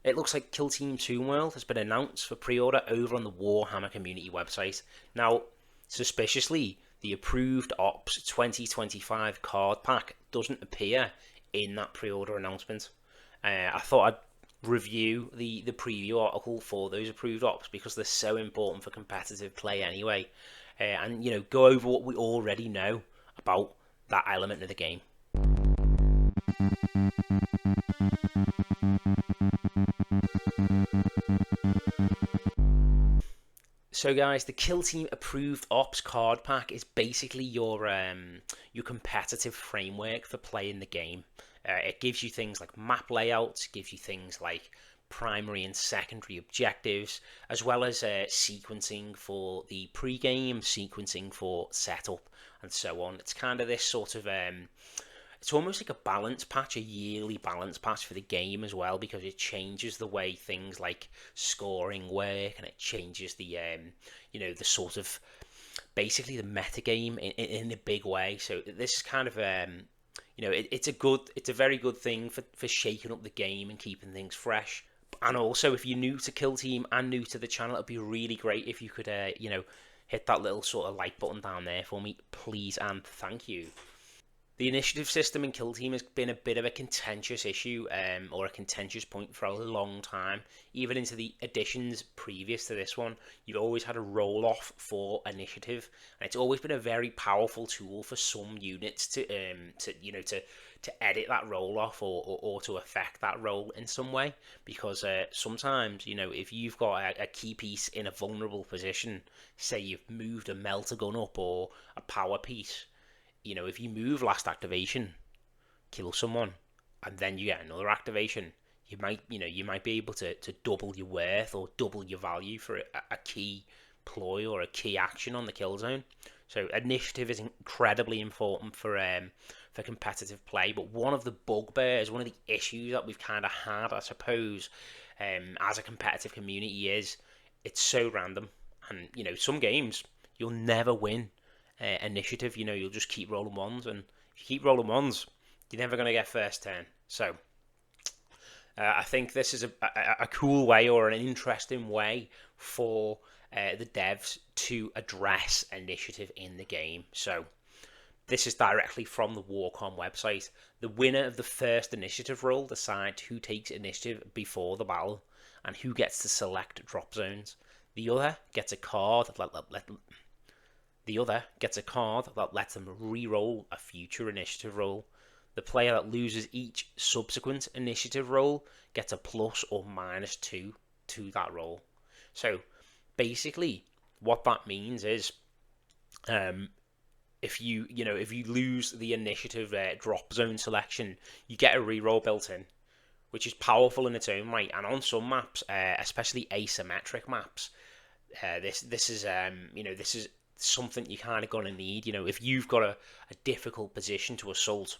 it looks like Kill Team Toon World has been announced for pre-order over on the Warhammer community website. Now, suspiciously, the approved Ops 2025 card pack doesn't appear in that pre-order announcement. I thought I'd review the preview article for those approved Ops because they're so important for competitive play anyway, and go over what we already know about that element of the game. So guys, the Kill Team approved Ops card pack is basically your competitive framework for playing the game. It gives you things like map layouts, gives you things like primary and secondary objectives, as well as sequencing for the pre-game, sequencing for setup, and so on. It's kind of this sort of it's almost like a balance patch, a yearly balance patch for the game as well, because it changes the way things like scoring work, and it changes the sort of basically the meta game in a big way. So this is kind of it's a very good thing for shaking up the game and keeping things fresh. And also, if you're new to Kill Team and new to the channel, it'd be really great if you could hit that little sort of like button down there for me, please and thank you. The initiative system in Kill Team has been a bit of a contentious issue, or a contentious point for a long time. Even into the editions previous to this one, you've always had a roll-off for initiative, and it's always been a very powerful tool for some units to edit that roll-off or to affect that roll in some way. Because sometimes, if you've got a key piece in a vulnerable position, say you've moved a melter gun up or a power piece, if you move last activation, kill someone, and then you get another activation, you might be able to double your worth or double your value for a key ploy or a key action on the kill zone. So initiative is incredibly important for competitive play. But one of the bugbears, one of the issues that we've kind of had, I suppose, as a competitive community is it's so random, and some games you'll never win initiative. You'll just keep rolling ones, and if you keep rolling ones, you're never going to get first turn. So I think this is a cool way, or an interesting way for the devs to address initiative in the game. So this is directly from the Warcom website. The winner of the first initiative roll decides who takes initiative before the battle and who gets to select drop zones. The other gets a card that lets them re-roll a future initiative roll. The player that loses each subsequent initiative roll gets a plus or -2 to that roll. So basically, what that means is, if you lose the initiative drop zone selection, you get a re-roll built in, which is powerful in its own right. And on some maps, especially asymmetric maps, this is something you kind of gonna need, if you've got a difficult position to assault.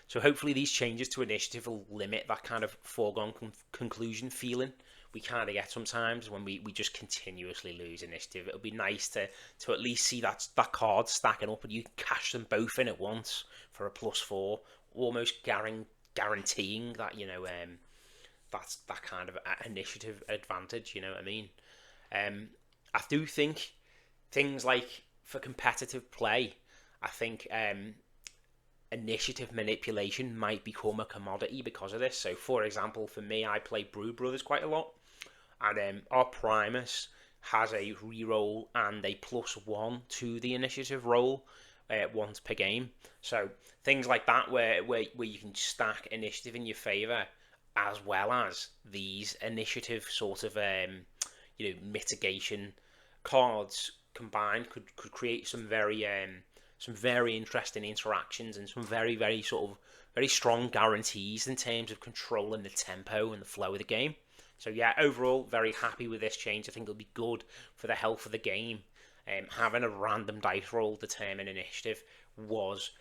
So hopefully these changes to initiative will limit that kind of foregone conclusion feeling we kind of get sometimes when we just continuously lose initiative. It'll be nice to at least see that card stacking up, and you can cash them both in at once for a +4, almost guaranteeing that that's that kind of initiative advantage. You know what I mean? I do think things like for competitive play, I think initiative manipulation might become a commodity because of this. So, for example, for me, I play Brood Brothers quite a lot, and our Primus has a reroll and a +1 to the initiative roll once per game. So things like that, where you can stack initiative in your favour, as well as these initiative sort of mitigation cards combined, could create some very interesting interactions and some very very strong guarantees in terms of controlling the tempo and the flow of the game. So yeah, overall very happy with this change. I think it'll be good for the health of the game. Having a random dice roll determine initiative was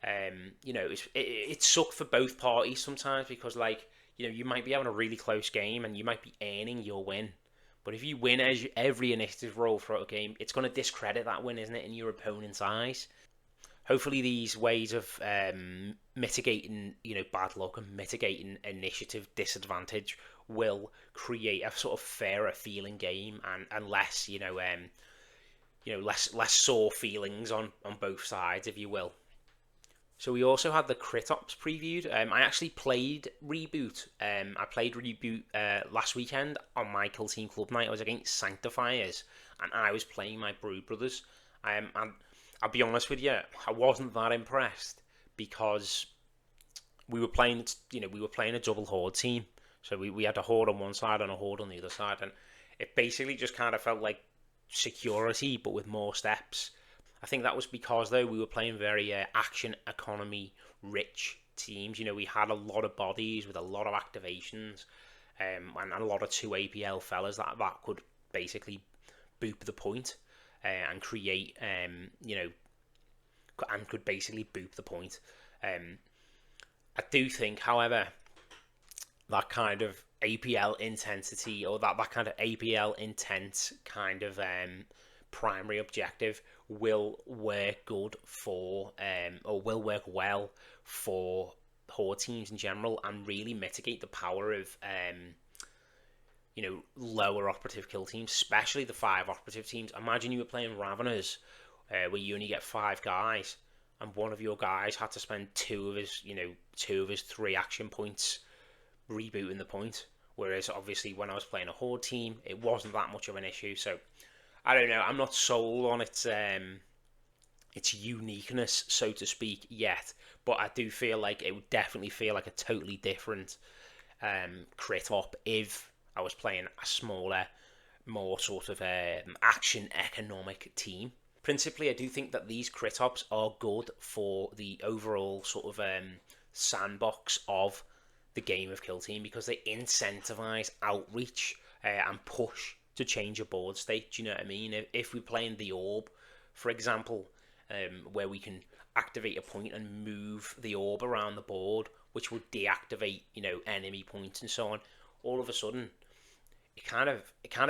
it sucked for both parties sometimes, because you might be having a really close game and you might be earning your win. But if you win every initiative roll throughout a game, it's going to discredit that win, isn't it, in your opponent's eyes? hopefully these ways of mitigating, bad luck and mitigating initiative disadvantage will create a sort of fairer feeling game, and less, less sore feelings on both sides, if you will. So we also had the Crit Ops previewed. I actually played Reboot. I played Reboot last weekend on my Kill Team Club night. I was against Sanctifiers, and I was playing my Brood Brothers. And I'll be honest with you, I wasn't that impressed because we were playing, a double horde team. So we had a horde on one side and a horde on the other side, and it basically just kind of felt like security, but with more steps. I think that was because, though, we were playing very action economy rich teams. We had a lot of bodies with a lot of activations, and a lot of 2 APL fellas that could basically boop the point and create, and could basically boop the point. I do think, however, that kind of APL intensity, or that kind of APL intense kind of primary objective will work good for, or will work well for horde teams in general, and really mitigate the power of lower operative kill teams, especially the 5 operative teams. Imagine you were playing Raveners, where you only get 5 guys, and one of your guys had to spend 2 of his 3 action points rebooting the point. Whereas obviously when I was playing a horde team, it wasn't that much of an issue. So I don't know. I'm not sold on its uniqueness, so to speak, yet. But I do feel like it would definitely feel like a totally different crit op if I was playing a smaller, more sort of action economic team. Principally, I do think that these crit ops are good for the overall sort of sandbox of the game of Kill Team, because they incentivize outreach and push to change a board state. Do you know what I mean? If we're playing the Orb, for example, where we can activate a point and move the orb around the board, which would deactivate, enemy points and so on, all of a sudden it kind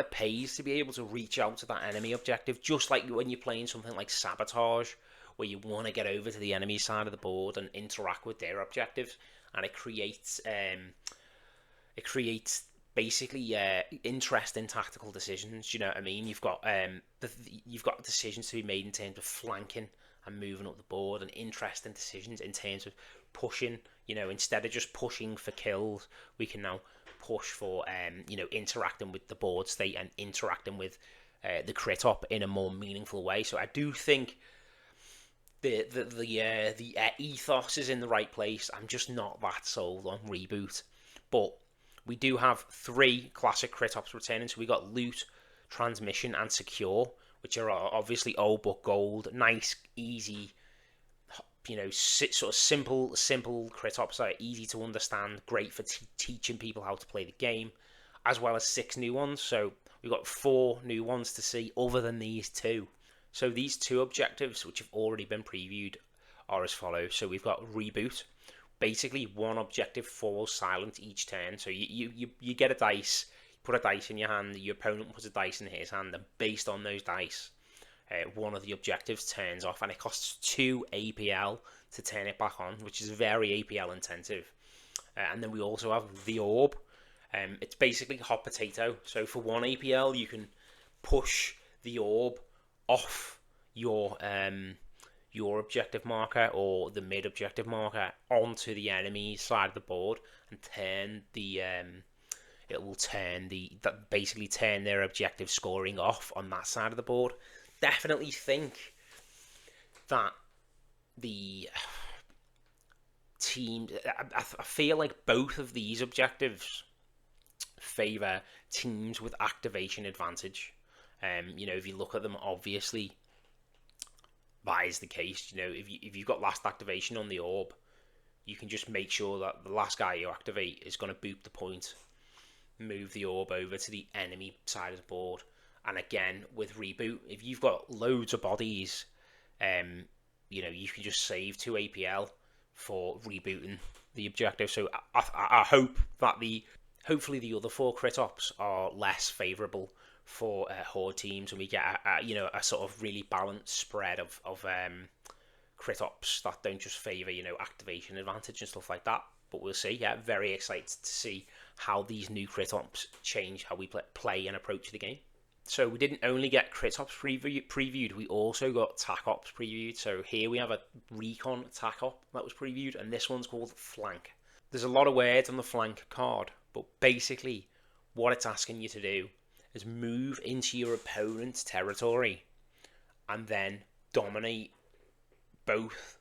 of pays to be able to reach out to that enemy objective, just like when you're playing something like Sabotage, where you want to get over to the enemy side of the board and interact with their objectives, and it creates basically interesting tactical decisions. Do you know what I mean? You've got decisions to be made in terms of flanking and moving up the board, and interesting decisions in terms of pushing. Instead of just pushing for kills, we can now push for interacting with the board state and interacting with the crit op in a more meaningful way. So I do think the ethos is in the right place. I'm just not that sold on Reboot, but we do have 3 classic crit ops returning. So we got Loot, Transmission, and Secure, which are obviously old but gold. Nice, easy, sort of simple crit ops that are easy to understand. Great for teaching people how to play the game, as well as 6 new ones. So we've got 4 new ones to see other than these 2. So these 2 objectives, which have already been previewed, are as follows. So we've got Reboot. Basically, 1 objective falls silent each turn. So you get a dice, put a dice in your hand, your opponent puts a dice in his hand, and based on those dice, one of the objectives turns off, and it costs 2 APL to turn it back on, which is very APL intensive. And then we also have the Orb. It's basically hot potato. So for 1 APL, you can push the Orb off your objective marker or the mid objective marker onto the enemy side of the board, and turn basically turn their objective scoring off on that side of the board. Definitely think that the team, I feel like both of these objectives favor teams with activation advantage. If you look at them, obviously that is the case. If you've got last activation on the Orb, you can just make sure that the last guy you activate is going to boop the point, move the Orb over to the enemy side of the board. And again, with Reboot, if you've got loads of bodies, you can just save 2 APL for rebooting the objective. So I hope that hopefully the other 4 crit ops are less favourable for horde teams, and we get a sort of really balanced spread of crit ops that don't just favour, activation advantage and stuff like that. But we'll see. Yeah, very excited to see how these new crit ops change how we play and approach the game. So we didn't only get crit ops previewed, we also got tac ops previewed. So here we have a recon tac op that was previewed, and this one's called flank. There's a lot of words on the flank card, but basically what it's asking you to do is move into your opponent's territory and then dominate both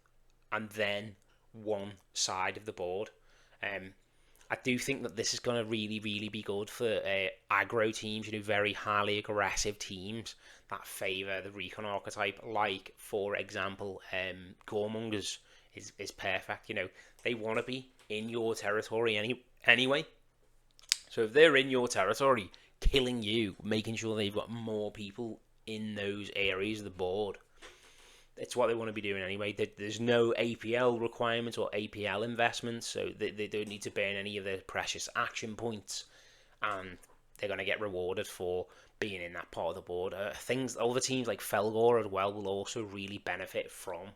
and then one side of the board. I do think that this is going to really, really be good for aggro teams, very highly aggressive teams that favour the recon archetype. Like, for example, Goremongers is perfect. They want to be in your territory anyway. So if they're in your territory, killing you, making sure they've got more people in those areas of the board, it's what they want to be doing anyway. There's no APL requirements or APL investments, so they don't need to burn any of their precious action points, and they're going to get rewarded for being in that part of the board. Other teams like Felgor as well will also really benefit from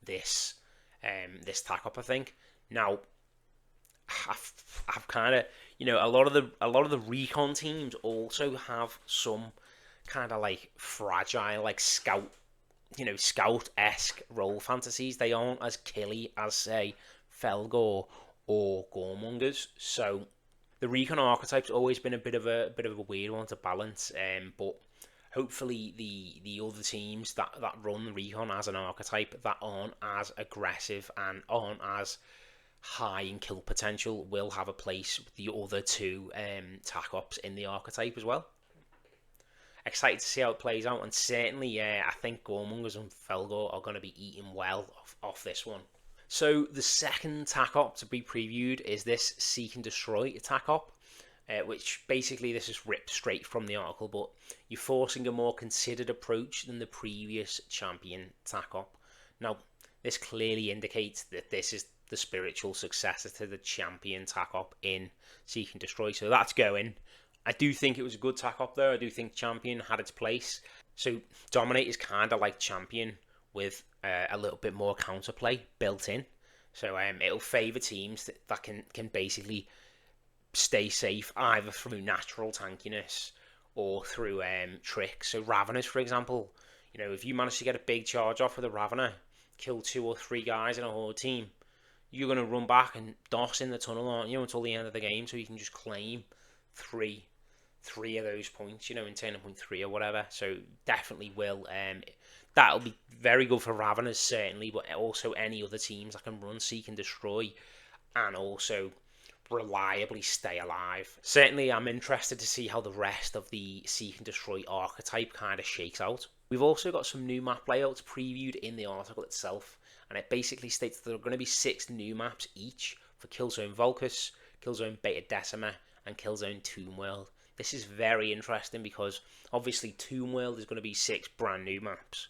this tac up, I think. Now, I've kind of, a lot of the recon teams also have some kind of like fragile, like scout-esque role fantasies. They aren't as killy as, say, Felgor or Goremongers. So the recon archetype's always been a bit of a weird one to balance. But hopefully the other teams that run the recon as an archetype that aren't as aggressive and aren't as high in kill potential will have a place with the other two tac ops in the archetype as well. Excited to see how it plays out, and certainly, I think Goremongers and Felgor are going to be eating well off this one. So the second tac op to be previewed is this Seek and Destroy tac op, which basically this is ripped straight from the article, but you're forcing a more considered approach than the previous champion tac op. Now, this clearly indicates that this is the spiritual successor to the champion tac op in Seek and Destroy, so that's going. I do think it was a good tac op though. I do think champion had its place. So dominate is kind of like champion with a little bit more counterplay built in. So it'll favour teams that can basically stay safe either through natural tankiness or through tricks. So Raveners, for example, if you manage to get a big charge off with a Ravener, kill 2 or 3 guys in a horde team, you're going to run back and DOS in the tunnel, aren't you, until the end of the game, so you can just claim three of those points, in turning point 3 or whatever. So definitely will. That'll be very good for Raveners, certainly, but also any other teams that can run Seek and Destroy and also reliably stay alive. Certainly, I'm interested to see how the rest of the Seek and Destroy archetype kind of shakes out. We've also got some new map layouts previewed in the article itself, and it basically states that there are going to be 6 new maps each for Killzone Vulkus, Killzone Beta Decima, and Killzone Tombworld. This is very interesting because obviously Tombworld is going to be 6 brand new maps.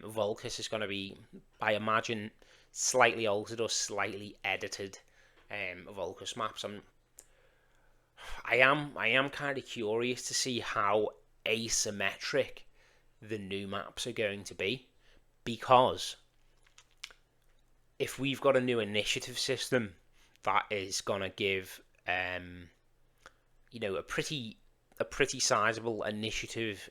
Vulkus is going to be, I imagine, slightly altered or slightly edited Vulkus maps. I am kind of curious to see how asymmetric the new maps are going to be, because if we've got a new initiative system that is going to give a pretty sizable initiative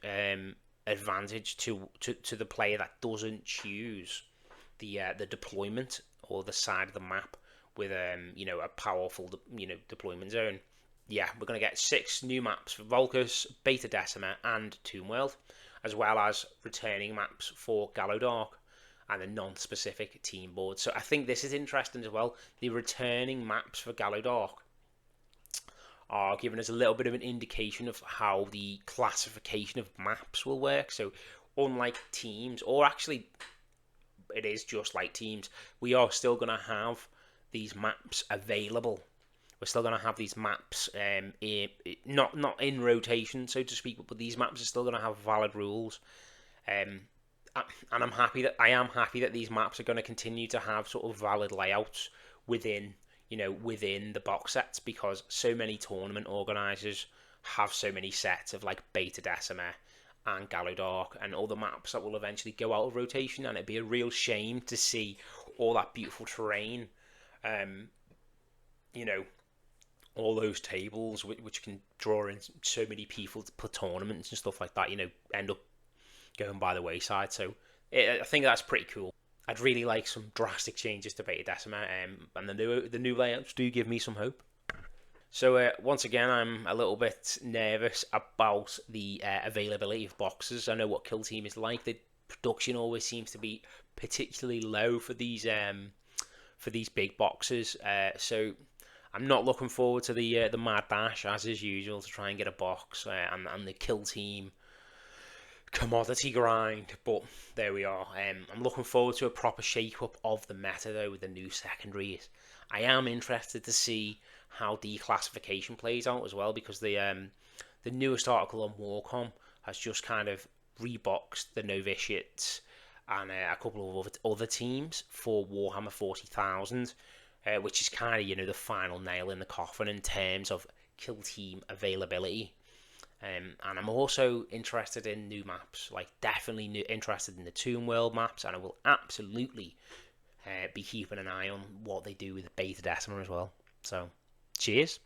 advantage to the player that doesn't choose the deployment or the side of the map with a powerful deployment zone. Yeah, we're going to get 6 new maps for Vulkus, Beta Decima, and Tombworld, as well as returning maps for Gallowdark and a non-specific team board. So I think this is interesting as well. The returning maps for Gallowdark are giving us a little bit of an indication of how the classification of maps will work. So unlike teams, or actually it is just like teams, we are still going to have these maps available. We're still going to have these maps not in rotation, so to speak, but these maps are still going to have valid rules. And I am happy that these maps are going to continue to have sort of valid layouts within the box sets, because so many tournament organisers have so many sets of like Beta Decima and Gallowdark and all the maps that will eventually go out of rotation, and it'd be a real shame to see all that beautiful terrain, you know, all those tables which can draw in so many people to put tournaments and stuff like that, end up going by the wayside. So I think that's pretty cool. I'd really like some drastic changes to Beta Decima, and the new layouts do give me some hope. So once again, I'm a little bit nervous about the availability of boxes. I know what Kill Team is like. The production always seems to be particularly low for these big boxes. So I'm not looking forward to the mad dash as is usual to try and get a box and the Kill Team commodity grind. But there we are. I'm looking forward to a proper shake up of the meta though with the new secondaries. I am interested to see how declassification plays out as well, because the newest article on Warcom has just kind of reboxed the Novitiates and a couple of other teams for Warhammer 40,000, which is kind of the final nail in the coffin in terms of Kill Team availability. And I'm also interested in new maps, like definitely interested in the Tomb World maps, and I will absolutely be keeping an eye on what they do with Beta Decima as well. So, cheers.